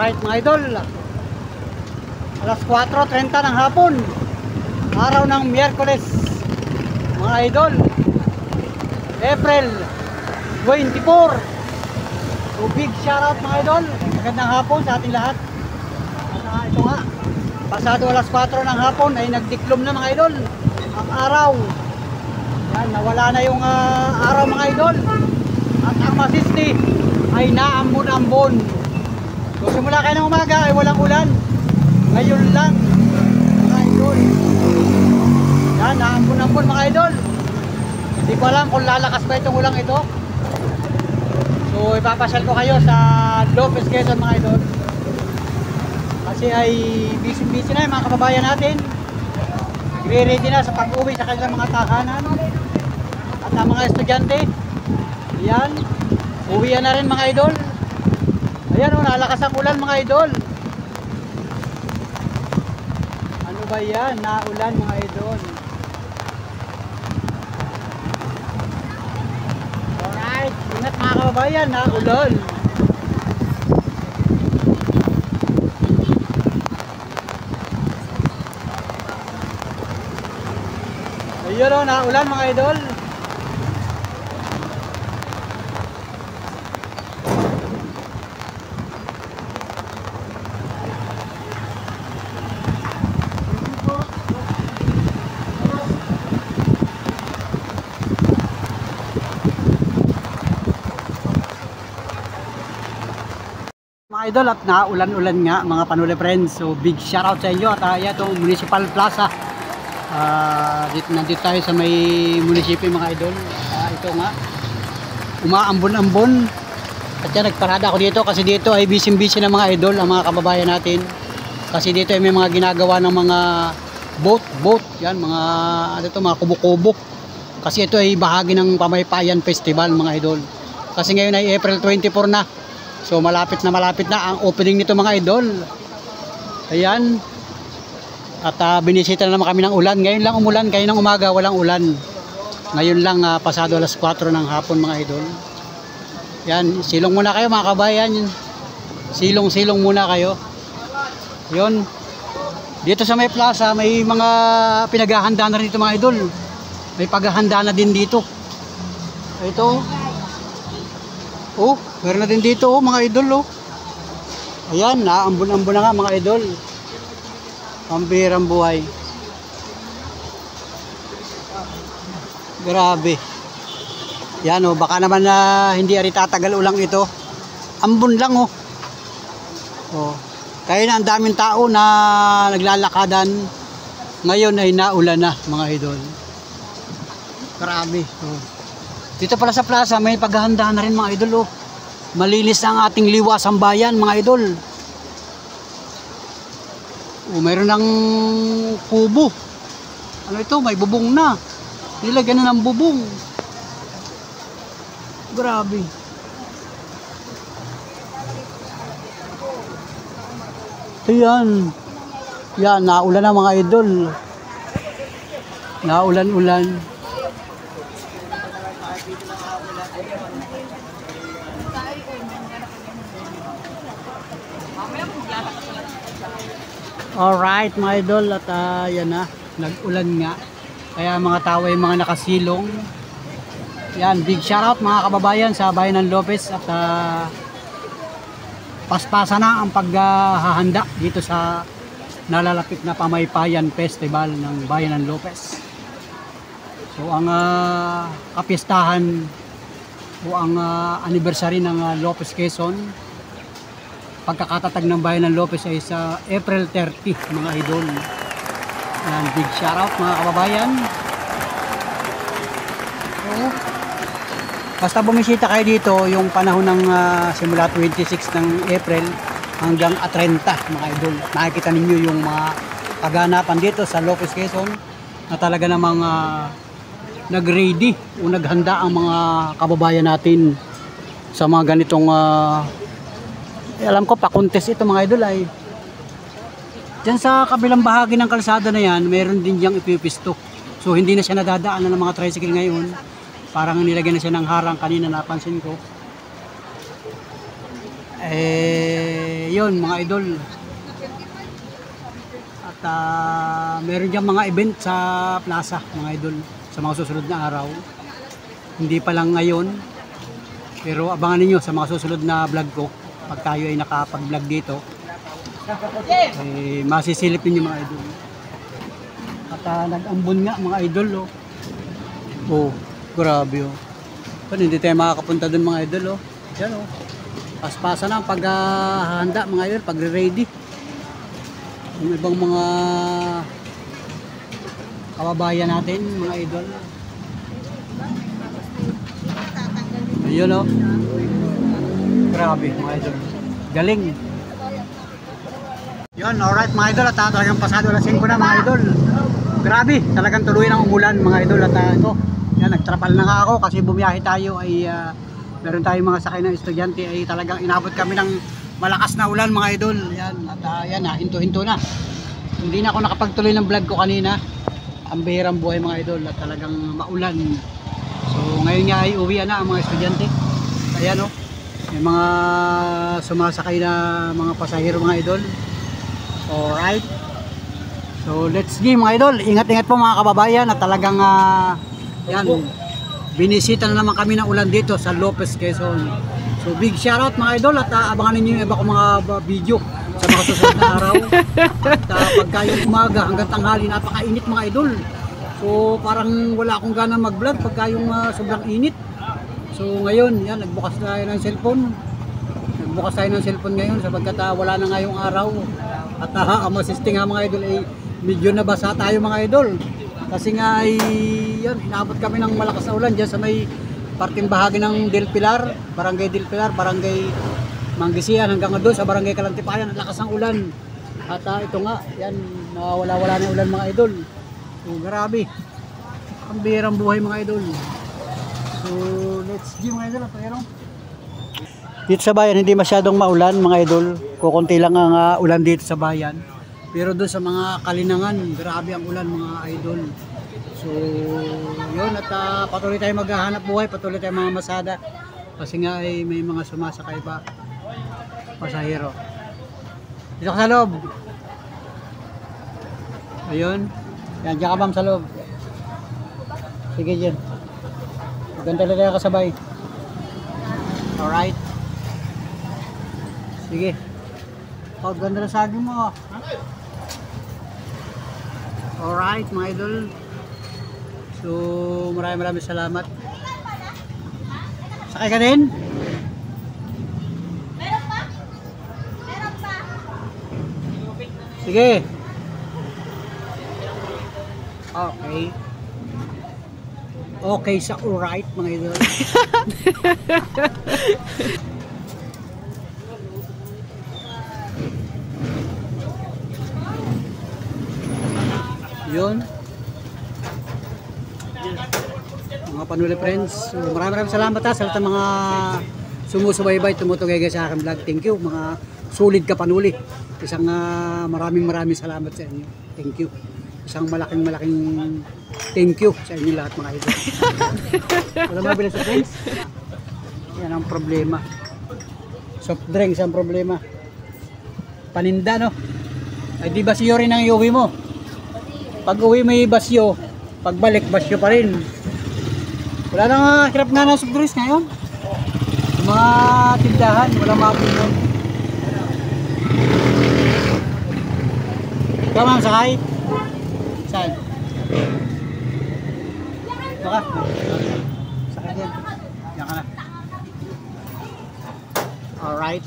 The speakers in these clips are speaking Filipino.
Alright mga idol, alas 4:30 ng hapon, araw ng Miyerkules mga idol, April 24. So big shoutout mga idol, magandang hapon sa ating lahat. Ito nga, pasado alas 4 ng hapon ay nagdiklom na mga idol ang araw. Yan, nawala na yung araw mga idol, at ang Masisti ay naambon-ambon. So simula kayo ng umaga ay walang ulan. Ngayon lang mga idol, yan, naambon-ambon mga idol. Hindi ko alam kung lalakas ba itong ulang ito. So ipapasyal ko kayo sa Lopez, Quezon mga idol, kasi ay busy na yung mga kababayan natin. Ready na sa pag-uwi sa kanilang mga tahanan. At ang mga estudyante, yan, uwian na rin mga idol. Ayan o, nalakas ang ulan mga idol. Ano ba yan? Naulan mga idol. Alright, ingat mga kababayan, naulan. Ayun o, naulan mga idol. Mga idol, at naulan-ulan nga mga Panuli friends. So big shoutout sa inyo. At itong Municipal Plaza, nandito tayo sa may munisipyo mga idol. Ito nga, umaambon-ambon. At yan, nagparada ako dito kasi dito ay busy na mga idol ang mga kababayan natin. Kasi dito ay may mga ginagawa ng mga boat, yan, mga ano to, mga kubo-kubo. Kasi ito ay bahagi ng Pamaypayan Festival mga idol. Kasi ngayon ay April 24 na. So malapit na ang opening nito mga idol. Ayan. At binisita na naman kami ng ulan. Ngayon lang umulan, kayo ng umaga walang ulan. Ngayon lang pasado alas 4 ng hapon mga idol. Yan, silong muna kayo mga kabayan. Silong muna kayo. Yun. Dito sa may plaza, may mga pinaghahanda na rin dito mga idol. May paghahanda na din dito. Ito. Oh, meron na din dito mga idol. Ayan, naambon-ambon na nga mga idol. Pambirang buhay. Grabe. Yan baka naman hindi ari tatagal ulang ito. Ambon lang kaya na ang daming tao na naglalakadan. Ngayon ay naulan na mga idol. Grabe. Dito pala sa plaza may paghahanda na rin mga idol. Malinis ang ating liwasang bayan mga idol. Mayroon ng kubo. Ano ito? May bubong na. Nilagyan na ng bubong. Grabe. Ayan. Yan, naulan na mga idol. Naulan-ulan. Alright mga idol, at yan na, nag-ulan nga. Kaya mga tao ay mga nakasilong. Yan, big shoutout mga kababayan sa bayan ng Lopez. At paspasa na ang paghahanda dito sa nalalapit na Pamaypayan Festival ng bayan ng Lopez. So ang kapistahan o ang anniversary ng Lopez, Quezon, pagkakatatag ng bayan ng Lopez ay sa April 30 mga idol. Yan, big shoutout mga kababayan. Basta bumisita kayo dito yung panahon ng simula 26 ng April hanggang 30 mga idol. Nakikita ninyo yung mga kaganapan dito sa Lopez, Quezon na talaga namang nag-ready o naghanda ang mga kababayan natin sa mga ganitong alam ko pa-contest ito mga idol ay dyan sa kabilang bahagi ng kalsada na yan, mayroon din diyang ipipisto. So hindi na siya nadadaanan ng mga tricycle ngayon. Parang nilagyan na siya ng harang kanina, napansin ko. ayun mga idol. At meron diyang mga event sa plaza mga idol sa mga susunod na araw. Hindi pa lang ngayon, pero abangan niyo sa mga susunod na vlog ko. Pag tayo ay nakapag-vlog dito, masisilip niyo mga idol. At nag-ambon nga mga idol. Oh, grabe oh. Pero hindi tayo makakapunta dun mga idol. Yan oh. Paspasa na ang paghahanda mga idol, pagre-ready. Yung ibang mga kababayan natin mga idol. Ayun oh. Grabe mga idol. Galing. Yun, alright mga idol. At talagang pasado alas 5 na mga idol. Grabe, talagang tuloy ng umulan mga idol. At ito, yan, nagtrapal na nga ako kasi bumiyahe tayo ay meron tayong mga sakay ng estudyante ay talagang inabot kami ng malakas na ulan mga idol. Yan, at yan na, hinto-hinto na. Hindi na ako nakapagtuloy ng vlog ko kanina. Ang bihirang buhay mga idol at talagang maulan. So ngayon nga ay uwi na ang mga estudyante. Ayan o, may mga sumasakay na mga pasahero mga idol. Alright. So let's go mga idol. Ingat-ingat po mga kababayan at talagang yan, binisita na naman kami ng ulan dito sa Lopez, Quezon. So big shoutout mga idol at abangan ninyo yung iba ko mga video sa mga susunod na araw. At pagka yung umaga hanggang tanghali napakainit mga idol. So parang wala akong gana mag-vlog pagka yung sobrang init. So ngayon, yan, nagbukas tayo ng cellphone. Nagbukas tayo ng cellphone ngayon sapagkat wala na ngayong araw. At ang masisting nga mga idol ay medyo nabasa tayo mga idol. Kasi nga ay yan, inabot kami ng malakas na ulan dyan sa may parting bahagi ng Del Pilar, Barangay Del Pilar, Barangay Mangisian hanggang doon sa Barangay Kalantipayan. Ang lakas ng ulan. At ito nga, yan, nawala-wala na ulan mga idol. So grabe. Ang bihirang buhay mga idol. So let's go mga idol. Pero dito sa bayan hindi masyadong maulan mga idol. Kukunti lang ang ulan dito sa bayan. Pero doon sa mga kalinangan, grabe ang ulan mga idol. So yun, at patuloy tayo maghahanap buhay, patuloy tayo mga masada. Kasi nga ay may mga sumasakay pa pasahero. Dito ka sa loob. Ayun. Yan, dyan ka ma'am sa loob. Sige dyan. Maganda na tayo kasabay. Alright. Sige. Oh, ganda na saging mo. Alright mga idol. So maraming salamat. Sakay ka din? Meron pa? Meron pa? Sige. Okay. Okay sa alright mga idol. Yun. Mga Panuli friends. So, maraming salamat sa lahat ng mga sumusubaybay, tumutugay sa aking vlog. Thank you mga solid ka Panuli. Isang maraming salamat sa inyo. Thank you. Isang malaking thank you sa inyo lahat mga idol. Wala mabili sa friends. Yan ang problema. Soft drinks ang problema. Paninda no. Ay di ba siyo rin ang iuwi mo? Pag uwi may basyo, pagbalik basyo pa rin. Wala nang hirap nga ng soft drinks ngayon. Mga tindahan, wala mapindon. Ikaw ma'am, sakay? Saan? Baka? Sakay din. Diyan ka na. Alright.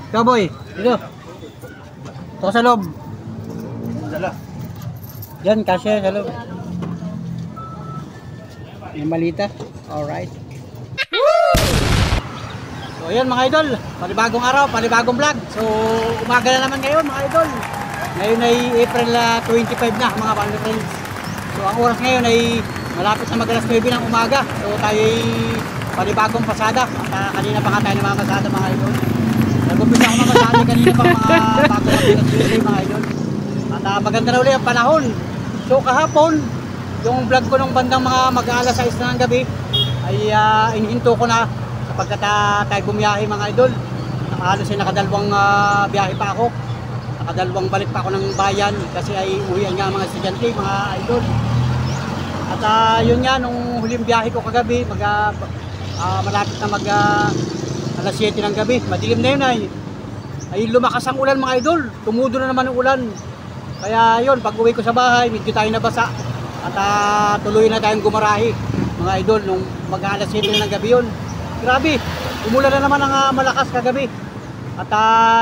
Ikaw boy, dito. Ito sa loob. Dala. Diyan, kasya sa loob. May malita. Alright. So yun mga idol, panibagong araw, panibagong vlog. So umaga na naman ngayon mga idol. Ngayon ay April 25 na mga Panuli friends. So ang oras ngayon ay malapit na mag-alas 9 ng umaga. So tayo ay panibagong pasada. At kanina pa nga tayo ng mga pasada mga idol. Nag-umpisa ako mamasali kanina pang mga bago mag-alas 9 mga idol. At maganda na ulit ang panahon. So kahapon, yung vlog ko nung bandang mga mag-alas 6 na ng gabi ay inihinto ko na sapagkat tayo bumiyahe mga idol. Halos ay nakadalawang biyahe pa ako. Nakadalawang balik pa ako ng bayan kasi ay uwian nga mga estudyante, mga idol. At yun nga, nung huling biyahe ko kagabi, malapit na alas 7 ng gabi, madilim na yun ay lumakas ang ulan mga idol. Tumudo na naman ang ulan. Kaya yun, pag uwi ko sa bahay, medyo tayo nabasa. At tuloy na tayong gumarahi mga idol nung alas 7 na ng gabi yun. Grabe, umulan na naman ang malakas kagabi. At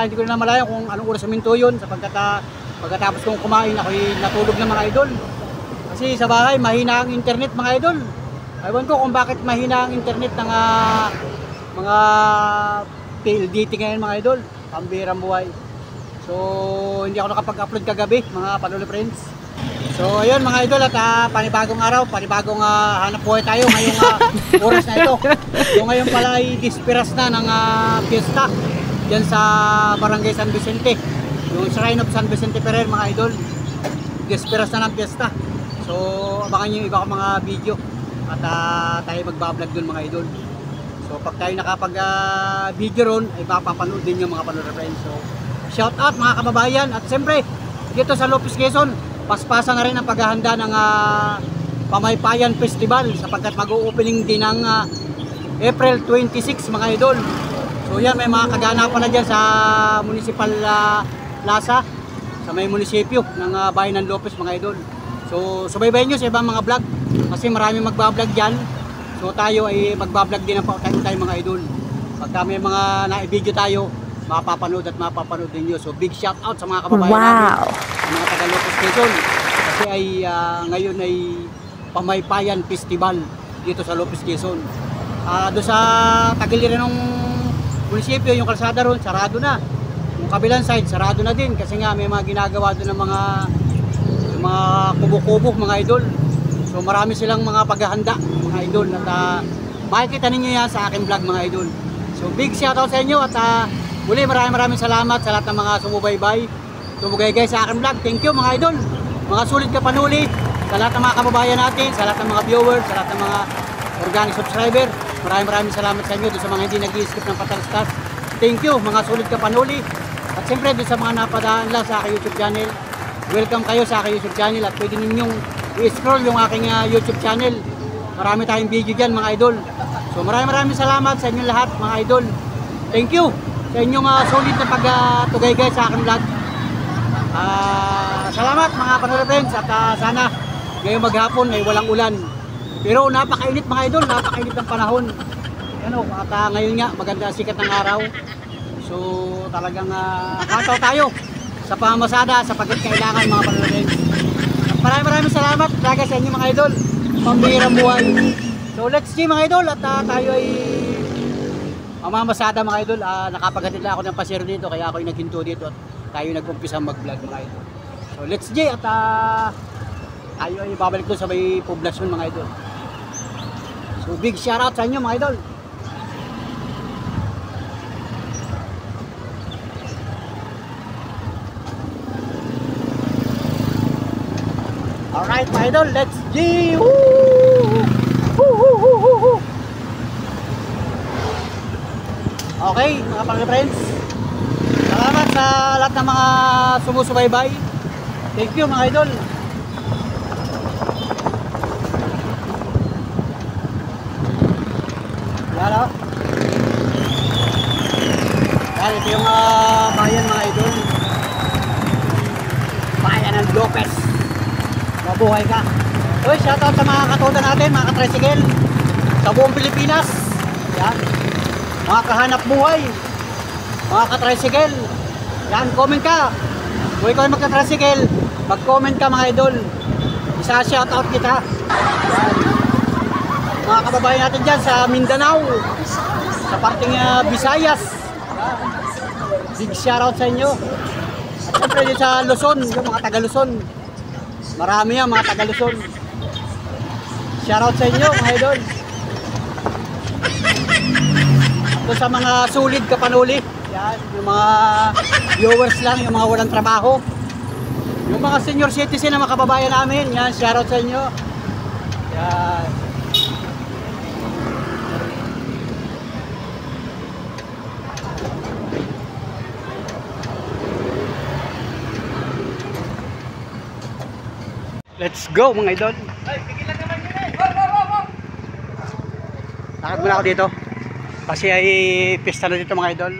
hindi ko na malayan kung anong oras minto yun sapagkat pagkatapos kong kumain ako'y natulog na mga idol. Kasi sa bahay mahina ang internet mga idol. Ewan ko kung bakit mahina ang internet ng mga PLDT ngayon mga idol. Pambirang buhay. So hindi ako nakapag-upload kagabi mga Panuli Friends. So ayun mga idol, at panibagong araw, panibagong hanap buhay tayo ngayong oras na ito. So ngayon pala ay dispiras na ng piyesta dyan sa Barangay San Vicente, yung Shrine of San Vicente Ferrer mga idol. Dispiras na ng piyesta. So abangan nyo yung iba kong mga video at tayo magbablog dun mga idol. So pag tayo nakapag video ron ay mapapanood din yung mga Panuli Friends. So shout out mga kababayan, at siyempre dito sa Lopez, Quezon, paspasa na rin ang paghahanda ng Pamaypayan Festival sapagkat mag-o-opening din ng April 26 mga idol. So yan, may mga kaganapan na dyan sa Municipal Plaza sa may munisipyo ng bayan ng Lopez mga idol. So subaybayan nyo sa ibang mga vlog kasi marami magbablog dyan. So tayo ay magbablog din tayo mga idol. Pagka may mga na-video tayo, mapapanood at mapapanood din nyo. So big shout out sa mga kababayan natin, mga taga Lopez Quezon, kasi ay ngayon ay Pamaypayan Festival dito sa Lopez Quezon. Doon sa tagiliran ng munisipyo, yung kalsada ron, sarado na. Yung kabilang side, sarado na din kasi nga may mga ginagawa doon ng mga kubo-kubo mga idol. So marami silang mga paghahanda mga idol, at makikita ninyo yan sa aking vlog mga idol. So big shout out sa inyo, at muli maraming salamat sa lahat ng mga sumubaybay, tumugay sa aking vlog. Thank you mga idol, mga sulit ka panuli, sa lahat ng mga kababayan natin, sa lahat ng mga viewers, sa lahat ng mga organic subscriber. Maraming salamat sa inyo, doon sa mga hindi nag-i-skip ng patalstas. Thank you mga sulit ka panuli. At siyempre doon sa mga napadaan lang sa aking YouTube channel, welcome kayo sa aking YouTube channel, at pwede ninyong i-scroll yung aking YouTube channel. Marami tayong video dyan mga idol. So maraming salamat sa inyo lahat mga idol. Thank you sa inyong solid na pagtugay sa aking vlog. Salamat mga Panuli Friends, at sana ngayong maghapon ay walang ulan. Pero napakainit mga idol, napakainit ng panahon. Ano, at ngayon nga maganda sikat ng araw. So talagang kataw tayo sa pamamasada sapagkat kailangan mga Panuli Friends. At maraming salamat talaga sa inyo mga idol. Pambihirang buhay. So let's see mga idol, at tayo ay mamamasada mga idol. Nakapaghatid lang ako ng pasero dito kaya ako yung naghinto dito at tayo nag-umpisa mag-vlog mga idol. So let's see, at tayo ay babalik doon sa may poblasyon mga idol. So big shout out sa inyo mga idol. Alright mga idol, let's see. Okay mga Panuli Friends, salamat sa lahat ng mga sumusubaybay. Thank you mga idol. Yan o. Yan, ito yung bayan mga idol. Bayan ng Lopez. Mabuhay ka. So shoutout sa mga katoda natin, mga katricycle sa buong Pilipinas. Yan, mga kahanap buhay, mga katricycle. Yan, comment ka. Kung ikaw ay magka-tricycle, mag-comment ka mga idol. Isa shoutout kita. Yan, mga kababayan natin dyan sa Mindanao, sa parting Visayas. Yan, big shoutout sa inyo. At siyempre dyan sa Luzon, yung mga taga Luzon, marami yan mga taga Luzon. Shoutout sa inyo mga idol. At sa mga sulit ka panuli, yan, yung mga viewers lang, yung mga walang trabaho, yung mga senior citizen na mga kababayan namin, yan, shoutout sa inyo. Yan. Let's go mga idol. Lakad muna ako dito. Kasi ay pista na dito mga idol.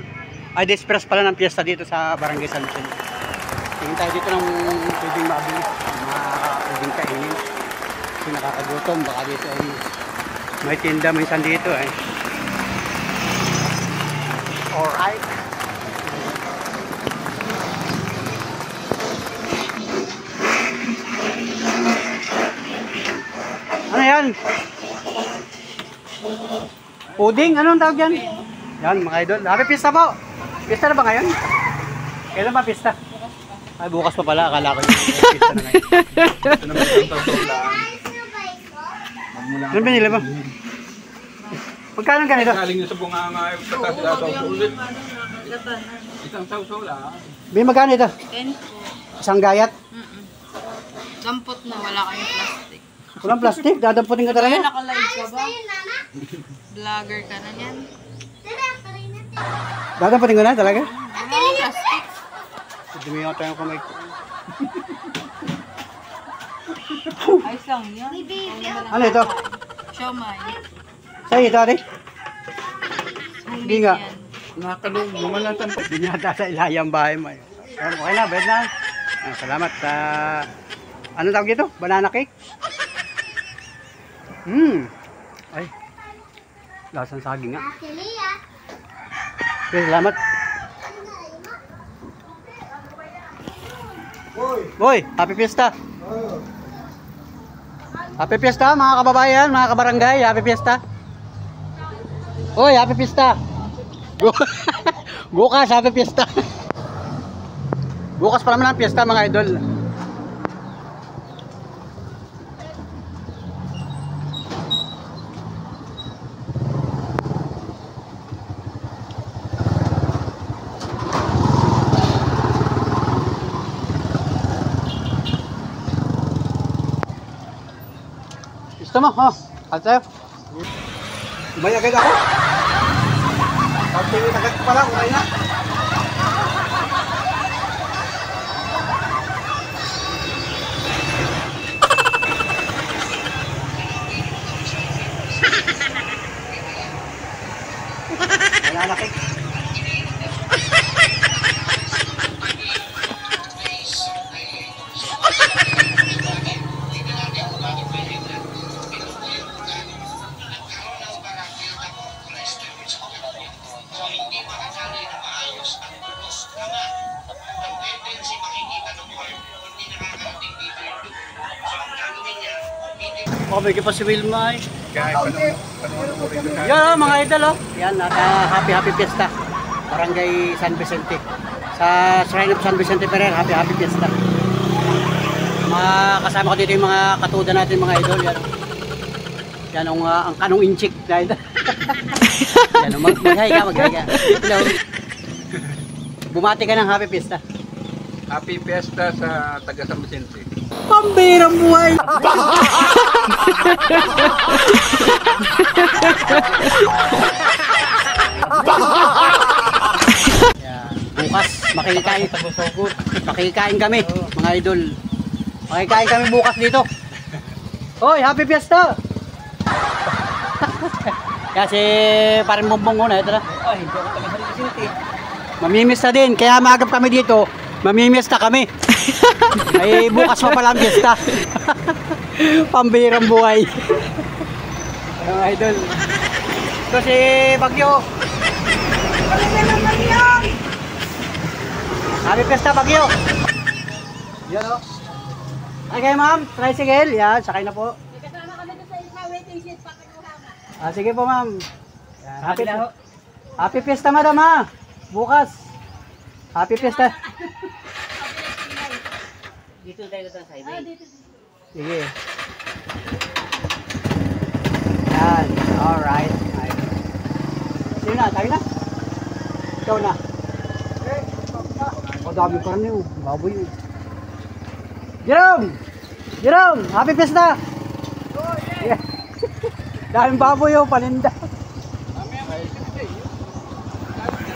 Ay disperas pala ng piyesta dito sa Barangay San Vicente. Tingin tayo dito ng pwedeng mabili. Pwedeng kainin. Kasi nakakagutom. Baka dito ay may tinda minsan dito eh. Alright. Ano yan? Puding? Anong tawag yan? Yan mga idol. Happy pista po! Pista na ba ngayon? Kailan ba pista? Ay bukas pa pala. Akala ko yung pista na ngayon. Ito naman yung tawag. Ano binili ba? Magkano ganito? Galing sa bunganga yung pagkasilasaw sa ulit. Isang saw-saw lang. Bin magkano ito? 10 po. Isang gayat? Dampot na, wala kayong plastic. Walang plastic? Dadamputin ka Kaya talaga? naka-live ka ba? Vlogger ka na yan. Dadamputin ko na talaga? Wala kang plastic. Dumi ako tayong kamay ko. Ayos lang yan. Ano ito? Siomay. Sa'yo ito ate? Hindi nga. Yan. Nakakalong, lumalatan pa. Hindi yata sa ilayang bahay mo. Okay na, bed na. Salamat sa... Ano tawag ito? Banana cake? Ay. Lasang saging nga. Okay, salamat. Boy, happy fiesta. Happy fiesta mga kababayan, mga kabarangay. Happy fiesta. Oy, happy fiesta. Bukas, happy fiesta. Bukas pa naman ang fiesta mga idol. Gusto mo? Oh, at sa'yo. Umay agad ako. Pag-tingin agad pala, umay na. Wala na cake. Oh, may pa si Wilma eh. Kaya panoorin mo rin sa Yan mga idol oh. Yan, happy fiesta. Barangay San Vicente. Sa Shrine of San Vicente Ferrer, happy fiesta. Mga kasama ko dito yung mga katuda natin mga idol. Yan. Yan ang kanong inchik na idol. Yan, mag-hi ka. Hello. Bumati ka ng happy fiesta. Happy Fiesta sa taga San Vicente. Pambirang buhay! Yeah. Bukas, makikain kami, mga idol. Makikain kami bukas dito. Hoy, happy fiesta! Kasi parang bumbong na, ito na. Hindi ako taga San Vicente. Mamimiss na din, kaya maagap kami dito. Mamimiss na kami. Ay bukas pa pala ang fiesta. Pambirang buhay. Mga idol. Ito si Bagyo. Happy fiesta Bagyo. Yan o. Ay kayo ma'am, tricycle. Yan, sakay na po. Kasama kami doon sa waiting sheet pa kinuha. Sige po ma'am. Happy fiesta madam ha. Bukas. Happy fiesta. Dito tayo sa highway. Sige. Yan. Alright. Sino na? Tayo na? Ikaw na. O daming karne oh. Baboy oh. Jerome! Jerome! Happy fiesta! Yeah. Daming baboy oh. Paninda.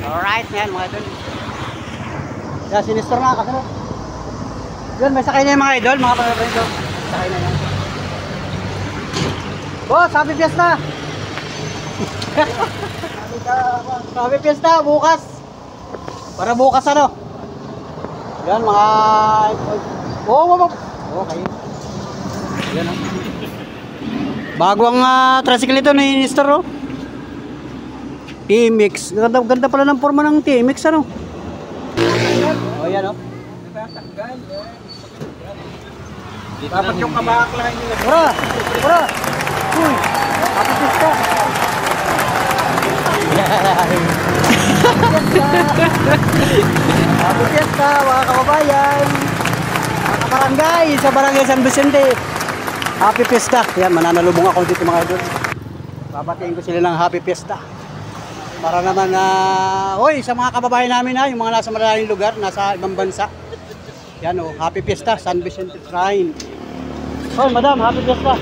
Alright. Yan mga idol. Yan, sinister na kasunod. Yun, may sakay na yung mga idol, mga panabarin doon. Sakay na yan. Boss, happy fiesta! Happy fiesta, bukas! Para bukas ano? Yan, mga... Okay. Yan o. Bago ang tricycle ito ni Nestor, oh. TMX. Ganda pala ng forma ng TMX, ano? O, yan, oh. Dapat yung kabakla nila. Tara! Uy! Happy fiesta! Happy fiesta, mga kababayan! Mga kabarangay sa Barangay San Vicente. Happy fiesta! Yan, mananalubong ako dito mga idol. Babatiin ko sila ng happy fiesta. Para naman hoy, sa mga kababayan namin yung mga nasa malalayong lugar, nasa ibang bansa. Yan happy fiesta, San Vicente Shrine. Hoy, madam, happy fiesta.